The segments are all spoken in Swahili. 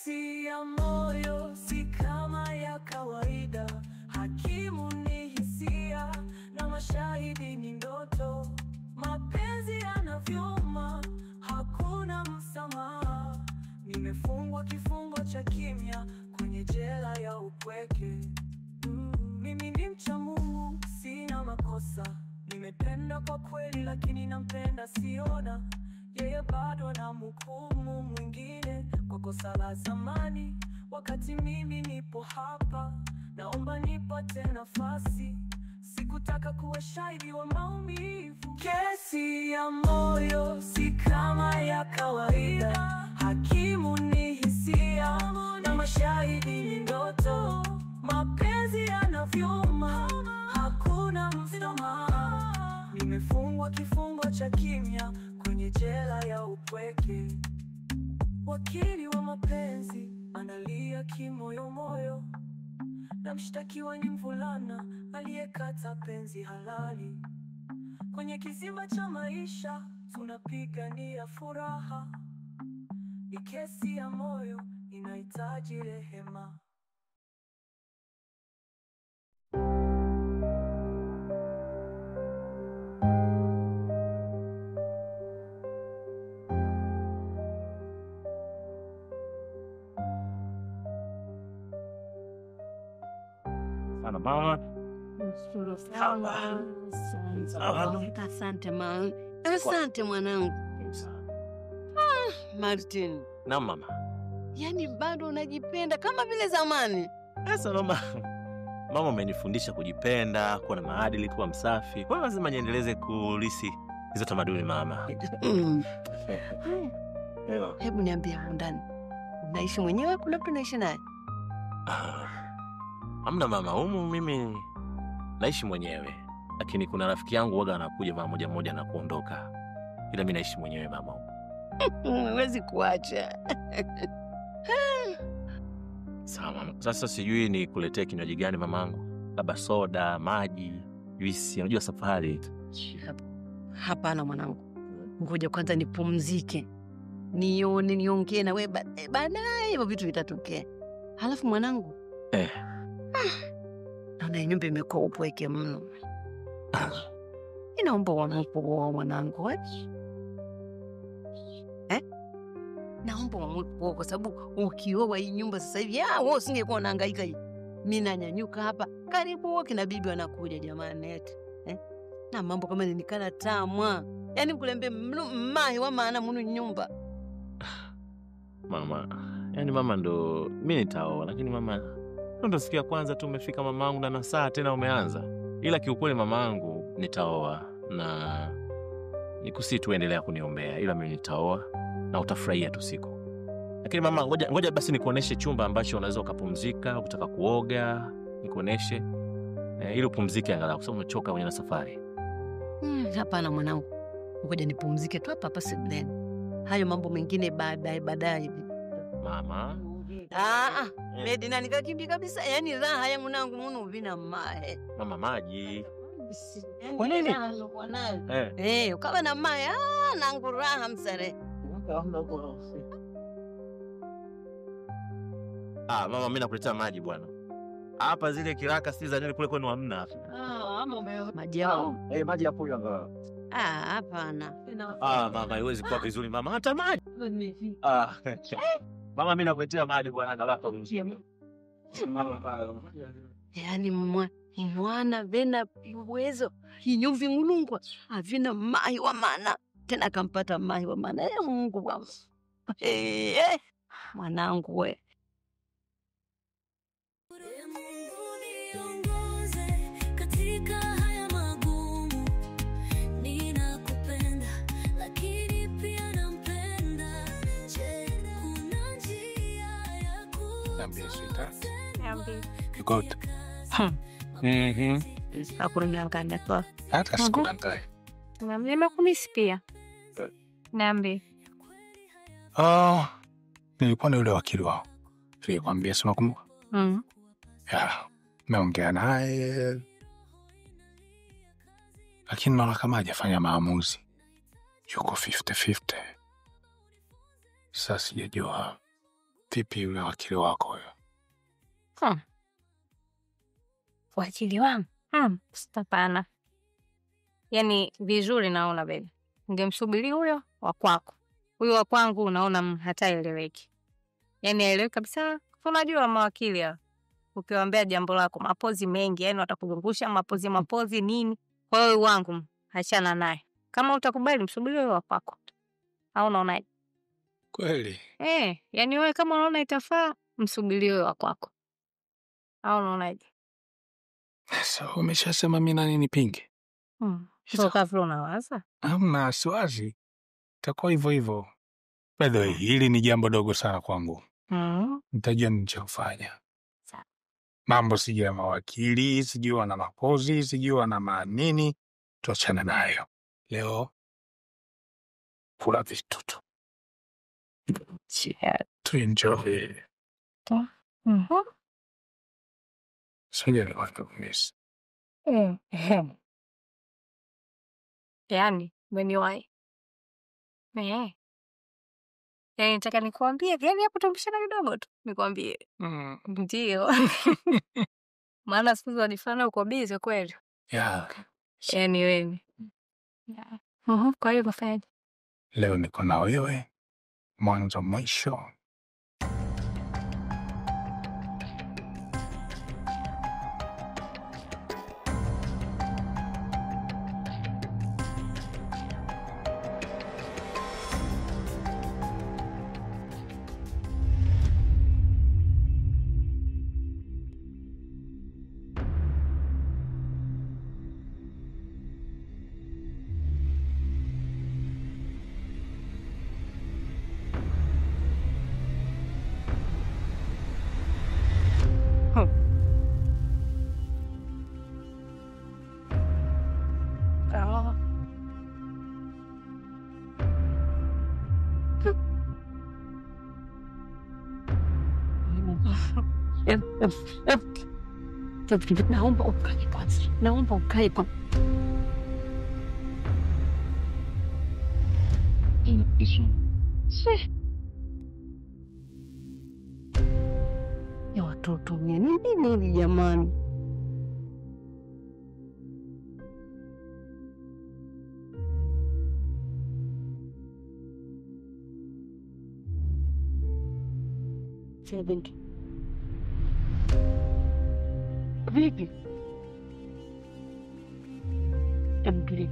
Kesi ya moyo si kama ya kawaida. Hakimu ni hisia na mashahidi ni ndoto. Mapenzi yanavyoma, hakuna msamaha. Nimefungwa kifungo cha kimya kwenye jela ya upweke. Mimi ni mcha Mungu, sina makosa. Nimependa kwa kweli lakini nampenda siona. Yeye bado anamhukumu mwingine kwa kosa la zamani, wakati mimi nipo hapa. Naomba nipate nafasi, sikutaka kuwa shahidi wa maumivu. Kesi ya moyo si kama ya kawaida. Hakimu ni hisia na mashahidi ni ndoto. Mapenzi yanavyoma, hakuna msamaha. Nimefungwa kifungo cha kimya kwenye jela ya upweke. Wakili wa mapenzi analia kimoyomoyo, na mshtakiwa ni mvulana aliyekata penzi halali. Kwenye kizimba cha maisha tunapigania furaha. Ni kesi ya moyo, inahitaji rehema. Sana mama. Asante mama. Asante mwanangu. Martin. Na mama. Yaani bado unajipenda kama vile zamani. Sasa mama umenifundisha kujipenda, kuwa na maadili, kuwa msafi. Kwa lazima niendeleze kulisi hizo tamaduni mama. Hebu niambie ndani. Unaishi mwenyewe kuna mtu unaishi naye? Hamna mama, mimi naishi mwenyewe. Lakini kuna rafiki yangu waga anakuja mara moja na kuondoka. Ila mimi naishi mwenyewe mama. Huwezi kuacha. Sawa mama. Sasa sijui ni kuletea kinywaji gani mamangu? Labda soda, maji, juisi, unajua safari. Hapana mwanangu. Ngoja kwanza nipumzike. Niongee na wewe baadaye hivyo vitu vitatokea. Halafu mwanangu. Naona nyumba imekuwa upweke mno. Inaomba wampoa mwanangu. Naomba wampoa kwa sababu ukioa hii nyumba sasa hivi wewe usingekuwa unahangaika hii. Mimi nanyanyuka hapa karibu wote na bibi wanakuja jamani eti. Na mambo kama ninikana tamwa. Yaani kulembe mmahi wa maana munu nyumba. Mama, yani mama ndo mimi nitaoa lakini mama ndo siku ya kwanza tu umefika mamangu na saa tena umeanza. Ila kiukweli mamangu nitaoa na nikusi tuendelea kuniombea, ila mimi nitaoa na utafurahia tu siku. Lakini mama ngoja basi nikuoneshe chumba ambacho unaweza ukapumzika, ukitaka kuoga, nikuoneshe ili upumzike angalau kwa sababu umechoka kwenye safari. Hapana mwanangu. Ngoja nipumzike tu hapa sebuleni. Hayo mambo mengine baadaye hivi. Mama. Medina nikakimbi kabisa. Yaani raha ya mwanangu muno vina mae. Mama maji. Kwa nini? Ukawa na mae nangu raha msare. Mama mimi nakuletea maji bwana. Hapa zile kiraka si za nini kule kwenu hamna. Maji yao. Maji hapo yanga. Hapana. Mama haiwezi kuwa vizuri mama hata maji. Mama mimi nakuletea maji bwana angalau mzima. Yaani mwana vena uwezo hinyuvi mulungwa havina mai wa maana tena akampata mai wa maana. Mungu wangu. Mwanangu we. Good. Aku niangkanya kwa. Hata sikuangalia. Nimekumisi pia. Niambie. Nilikuwa na yule wakili wao. Nilikwambia si unakumbuka? Meongea naye. Lakini naona kama hajafanya maamuzi. Yuko 50-50. Sasa sijajua Vipi yule wakili wako huyo? Wakili wangu? Hapana. Yaani vizuri naona baby. Ningemsubiri huyo wa kwako. Huyo wa kwangu unaona hataeleweki. Yaani haeleweki kabisa. Unajua mawakili hao. Ukiwaambia jambo lako mapozi mengi, yaani watakuzungusha mapozi nini. Kwa hiyo wangu achana naye. Kama utakubali msubiri huyo wa kwako. Au unaonaje? Kweli? Yaani wewe kama unaona itafaa msubiri huyo wa kwako. Au unaonaje? Sasa umeshasema mimi nani nipinge? Sio kafro unawaza? Hamna siwazi. Itakuwa hivyo. By the way, hili ni jambo dogo sana kwangu. Nitajua nichofanya. Mambo sijui ya mawakili, sijui wana mapozi, sijui wana manini, tuachane nayo. Leo kula vitu tu. To enjoy. Sijui ni watu kumiss. Yaani, umeniwahi. Yaani nataka nikuambie, yaani hapo tumbishana kidogo tu, nikwambie. Ndio. Maana siku hizi wanifanya uko busy kweli. Yeah. Yaani wewe. Kwa hiyo unafanyaje? Leo niko na wewe mwanzo mwisho. Naomba ukae kwanza. Naomba ukae kwanza. Ya watoto nini jamani? Vipi? Amgili.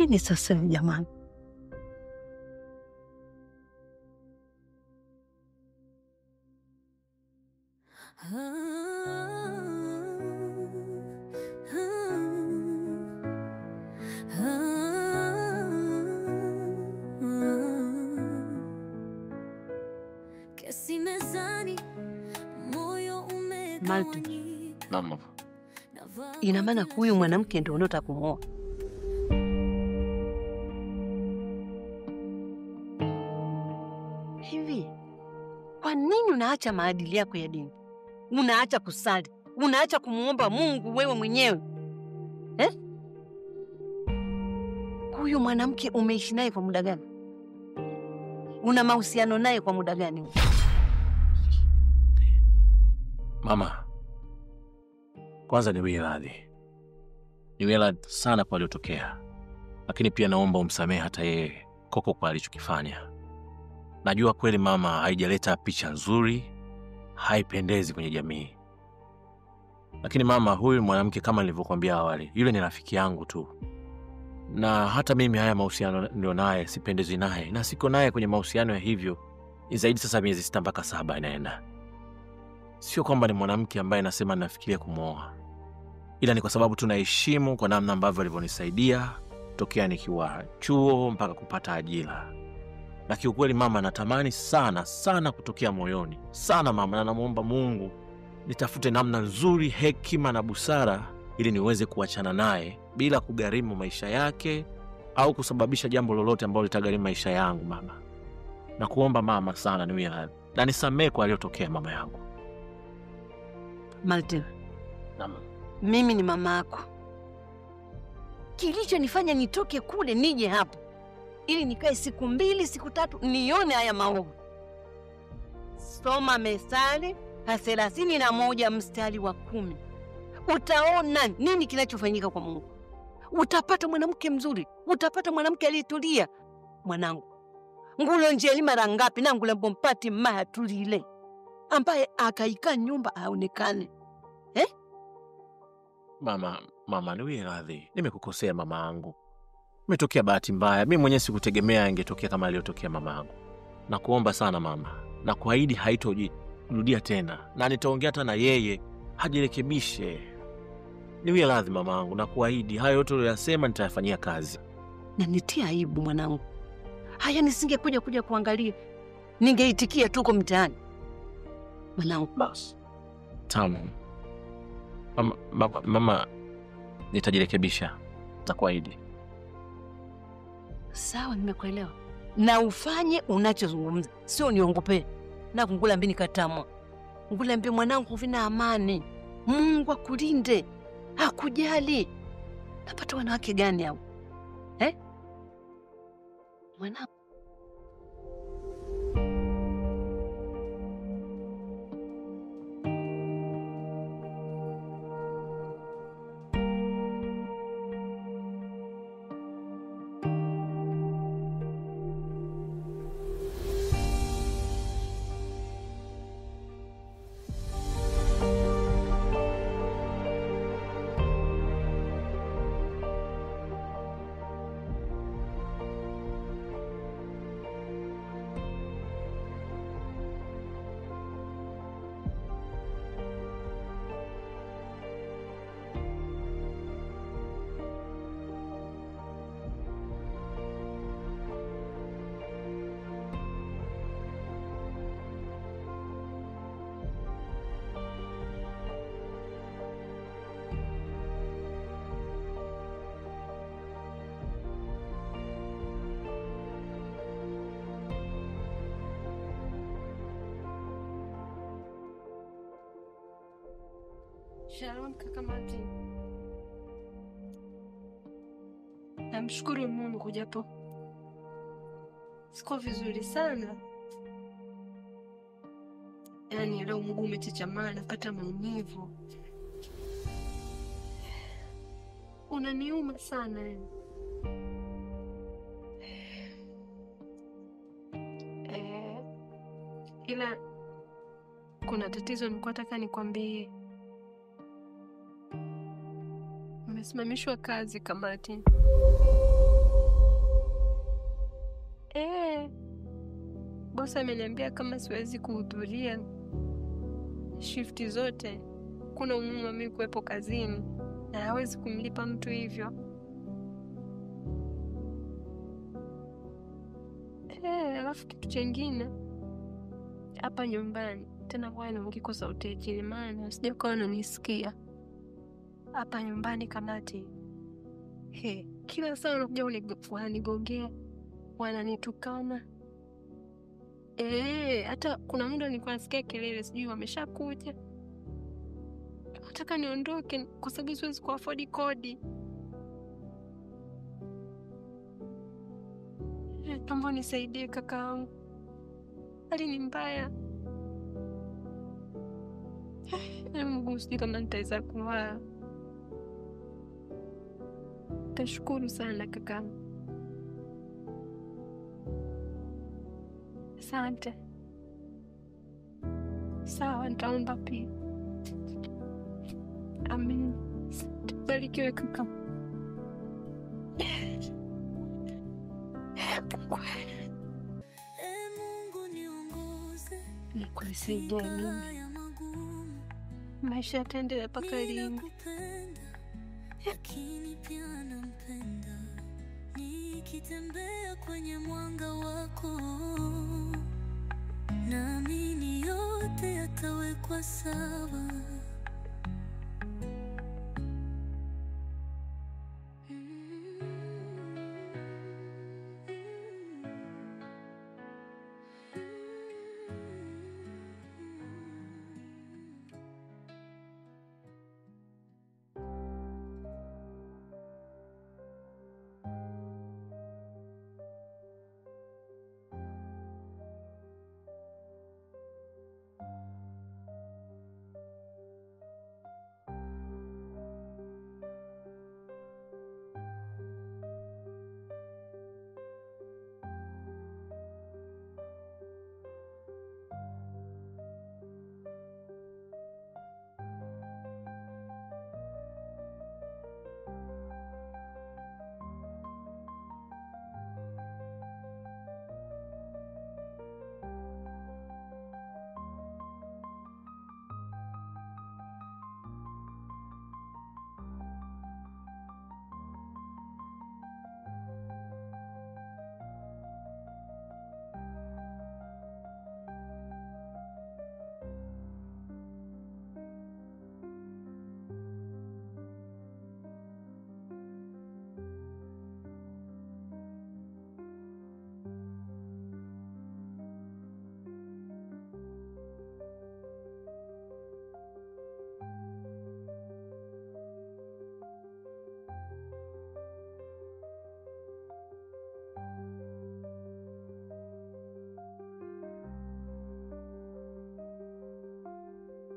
Nini sasa jamani? Maltu. Mama. Ina maana huyu mwanamke ndio unataka kumuoa? Hivi, kwa nini unaacha maadili yako ya dini? Unaacha kusali, unaacha kumuomba Mungu wewe mwenyewe. Huyu mwanamke umeishi naye kwa muda gani? Una mahusiano naye kwa muda gani? Mama, kwanza niwie radhi. Niwie radhi sana kwa yaliyotokea. Lakini pia naomba umsamehe hata yeye Koko kwa alichokifanya. Najua kweli mama haijaleta picha nzuri, haipendezi kwenye jamii. Lakini mama, huyu mwanamke kama nilivyokuambia awali, yule ni rafiki yangu tu. Na hata mimi haya mahusiano ndio naye sipendezwi naye, na siko naye kwenye mahusiano ya hivyo zaidi sasa miezi 6 mpaka 7 inaenda. Sio kwamba ni mwanamke ambaye nasema nafikiria kumwoa, ila ni kwa sababu tunaheshimu kwa namna ambavyo alivyonisaidia tokea nikiwa chuo mpaka kupata ajira. Na kiukweli mama, natamani sana sana kutokea moyoni sana mama, na namuomba Mungu nitafute namna nzuri, hekima na busara ili niweze kuachana naye bila kugharimu maisha yake au kusababisha jambo lolote ambalo litagharimu maisha yangu mama. Na kuomba mama sana niwe na nisamehe kwa aliyotokea mama yangu. Martin, Naam. mimi ni mama yako. Kilichonifanya nitoke kule nije hapa ili nikae siku 2 siku 3 nione haya maovu. Soma Methali 31 mstari wa 10. Utaona nini kinachofanyika kwa Mungu. Utapata mwanamke mzuri, utapata mwanamke aliyetulia. Mwanangu, ngulo njeli mara ngapi na ngule mpompati maya tulile ambaye akaika nyumba aonekane. Mama niwe radhi. Nimekukosea mama yangu. Umetokea bahati mbaya. Mimi mwenyewe sikutegemea ingetokea kama aliyotokea mama yangu. Nakuomba sana mama, na kuahidi haitojirudia tena, na nitaongea hata na yeye hajirekebishe. Niwe radhi mama yangu, na kuahidi hayo yote uliyosema nitayafanyia kazi. Na nitia aibu mwanangu. Haya nisingekuja kuangalia. Ningeitikia tuko mtaani. Mwanangu basi. Tamu. Mama, nitajirekebisha. Nakuahidi. Sawa, nimekuelewa. Na ufanye unachozungumza. Sio niongope. Na kungula mbini katamwa. Ngula mbi mwanangu vina amani. Mungu akulinde. Hakujali. Napata wanawake gani hao? Mwanangu. Shalom kaka Martin. Namshukuru Mungu japo siko vizuri sana. Yaani leo mguu umechechamaa, napata maumivu. Unaniuma sana yani. Ila kuna tatizo nilikuwa nataka nikwambie. Nimesimamishwa kazi Martin. Bosi ameniambia kama siwezi kuhudhuria shifti zote, kuna umuhimu wa mimi kuwepo kazini na hawezi kumlipa mtu hivyo. Alafu kitu chengine hapa nyumbani tena kwa naongea kwa sauti ya chini, maana sijakuwa nanisikia. Hapa nyumbani Kamati, kila saa wanakuja wanigongea, wananitukana. Hata kuna muda nilikuwa nasikia kelele, sijui wameshakuja. Nataka niondoke kwa sababu siwezi kuafford kodi. Naomba nisaidie kakaangu. Hali ni mbaya. Mungu, sijui kama nitaweza kulala. Tashukuru sana kaka. Asante. Sawa, nitaomba pia. Amen. Barikiwe kaka. Mungu niongoze, nikusaidie mimi. Maisha yataendelea mpaka lini? Lakini pia nampenda, nikitembea kwenye mwanga wako, naamini yote yatawekwa sawa.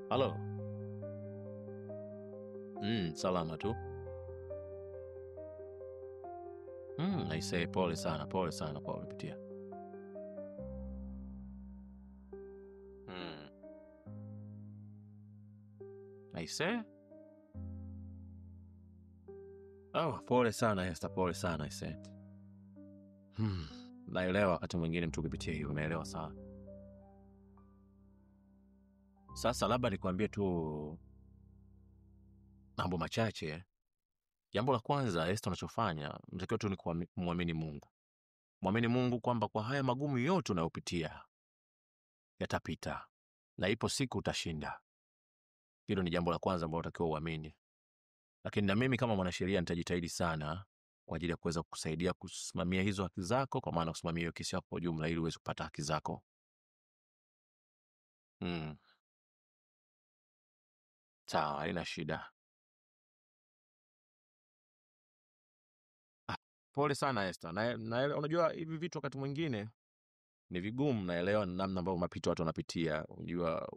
Halo. Salama tu. Aisee, pole sana kwa umepitia. Aisee? Pole sana Esther, pole sana aisee. Naelewa wakati mwingine mtu ukipitia hiyo, umeelewa sawa. Sasa labda nikwambie tu mambo machache. Jambo la kwanza, Esther, unachofanya mtakiwa tu ni kumwamini Mungu. Muamini Mungu kwamba kwa haya magumu yote unayopitia yatapita na ipo siku utashinda. Hilo ni jambo la kwanza ambalo unatakiwa uamini. Lakini na mimi kama mwanasheria nitajitahidi sana kwa ajili ya kuweza kukusaidia kusimamia hizo haki zako, kwa maana kusimamia hiyo kesi yako kwa jumla ili uweze kupata haki zako. Sawa, haina shida. Pole sana Esther. Na unajua hivi vitu wakati mwingine ni vigumu, naelewa namna ambavyo mapito watu wanapitia. Unajua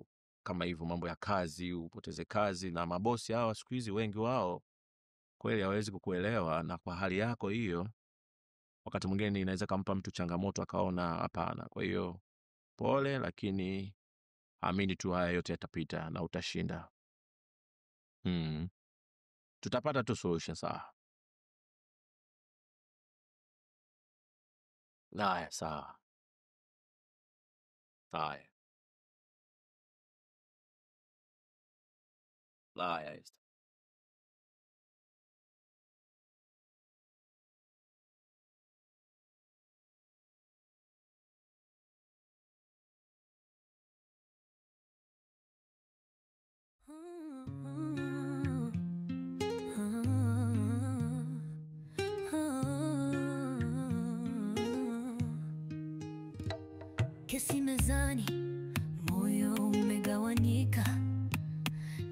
kama hivyo mambo ya kazi, upoteze kazi, na mabosi hawa siku hizi wengi wao kweli hawezi kukuelewa, na kwa hali yako hiyo wakati mwingine inaweza kumpa mtu changamoto akaona hapana. Kwa hiyo pole, lakini amini tu haya yote yatapita na utashinda. Tutapata tu solution sawa. Haya, sawa. Haya. Haya, Esther. Kesi mezani, moyo umegawanyika,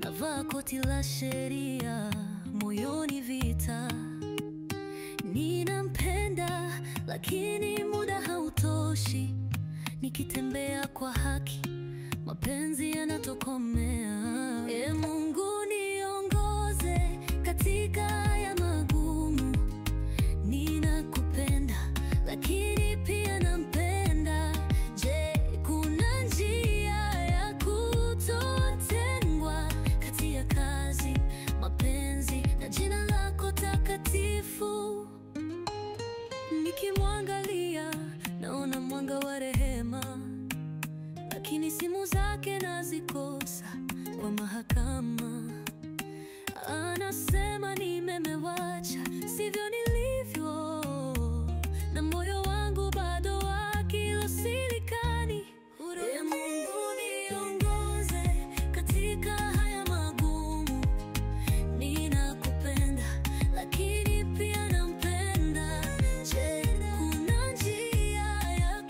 navaa koti la sheria, moyoni vita. Ninampenda lakini muda hautoshi, nikitembea kwa haki mapenzi yanatokomea. Mungu niongoze katika haya magumu, ninakupenda lakini pia nampenda. Je, kuna njia ya kutotengwa kati ya kazi, mapenzi na jina lako takatifu? Nikimwangalia Simu zake nazikosa kwa mahakama, anasema nimemewacha sivyo nilivyo, na moyo wangu bado akilo silikani. Ee Mungu niongoze katika haya magumu, ninakupenda lakini pia nampenda. Je, kuna njia ya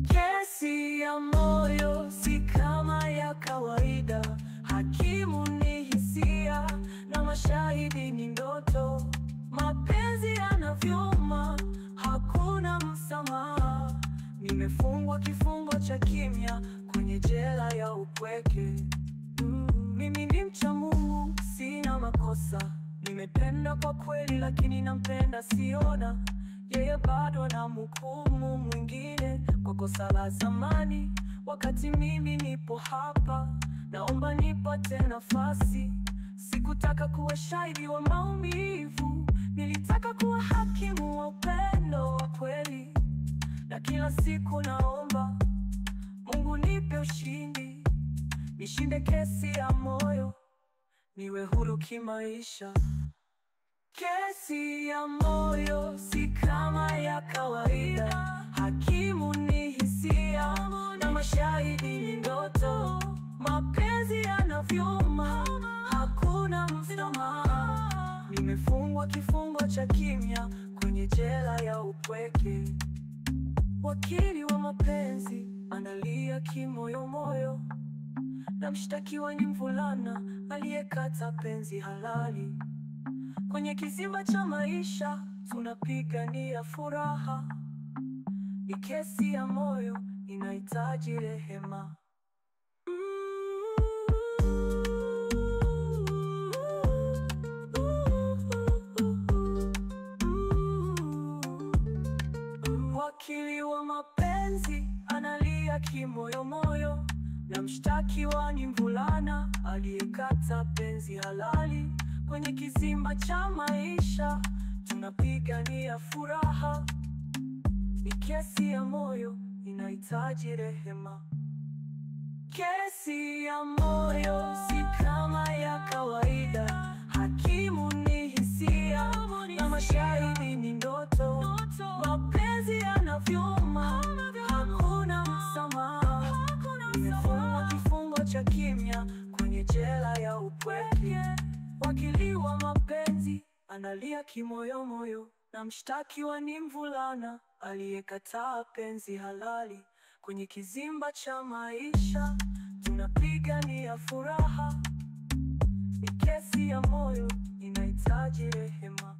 Kesi ya moyo si kama ya kawaida. Hakimu ni hisia na mashahidi ni ndoto. Mapenzi yanavyoma, hakuna msamaha. Nimefungwa kifungo cha kimya kwenye jela ya upweke. Mimi ni mcha Mungu, sina makosa. Nimependa kwa kweli lakini nampenda siona. Yeye bado anamhukumu mwingine kwa kosa la zamani, wakati mimi nipo hapa. Naomba nipate nafasi. Sikutaka kuwa shahidi wa maumivu, nilitaka kuwa hakimu wa upendo wa kweli. Na kila siku naomba Mungu nipe ushindi, nishinde kesi ya moyo, niwe huru kimaisha. Kesi ya moyo si kama ya kawaida. Hakimu ni hisia na mashahidi ni ndoto. Mapenzi yanavyoma, hakuna msamaha. Nimefungwa kifungo cha kimya kwenye jela ya upweke. Wakili wa mapenzi analia kimoyomoyo, na mshtakiwa ni mvulana aliyekata penzi halali. Kwenye kizimba cha maisha tunapigania furaha. Ni kesi ya moyo, inahitaji rehema. Wakili wa mapenzi analia kimoyomoyo, na mshtakiwa ni mvulana aliyekata penzi halali. Kwenye kizimba cha maisha tunapigania furaha. Ni kesi ya moyo, inahitaji rehema. Kesi ya moyo si kama ya kawaida. Hakimu ni hisia na mashahidi ni ndoto. Mapenzi yanavyoma, hakuna msamaha. Nimefungwa kifungo cha kimya kwenye jela ya upweke. Wakili wa mapenzi analia kimoyomoyo, na mshtakiwa ni mvulana aliyekataa penzi halali. Kwenye kizimba cha maisha tunapigania furaha. Ni kesi ya moyo, inahitaji rehema.